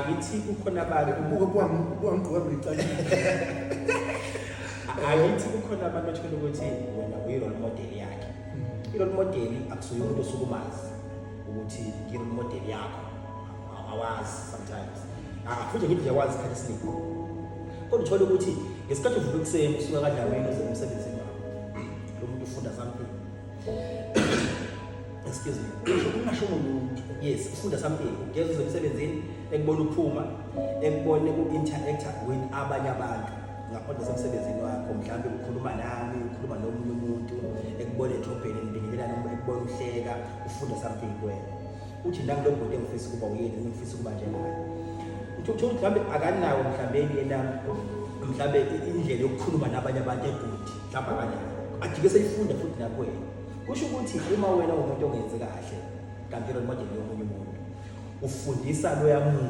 Angithi kukhona abantu Kuwangqoka ngicacile. angithi kukhona abantu othola ukuthi wena uyi-role model yakhe. I-role model akusuye umuntu osukumazi ukuthi i-role model yakho awazi sometimes. Futhi ngithi uyawazi isikhathi esiningi. Kodwa uthola ukuthi ngesikhathi uvuka ekuseni usuka kandaweni uze emsebenzini wakho. Lo muntu ufunda something. Excuse me. Ungasho umuntu. Yes, ufunda something. Ugeza uze emsebenzini, ekubona uphuma, ekubone ku-interacta with abanye abantu. Ngaphandle semsebenzini wakho, mhlawumbe ukhuluma nami, ukhuluma nomunye umuntu, ekubone edrobheni nibingelana noma ekubone uhleka, ufunda something kuwena. Uthi nangu lo muntu engifisa ukuba uyena, ngifisa ukuba njengaye. Uthola mhlawumbe akanawo mhlawumbe yena mhlawumbe indlela yokukhuluma nabanye abantu egudi, mhlawumbe akanayo. Ajike seyifunda futhi nakuwena. Kusho ukuthi uma wena umuntu ongenzi kahle, kanti role model yomunye umuntu, ufundisa loya muntu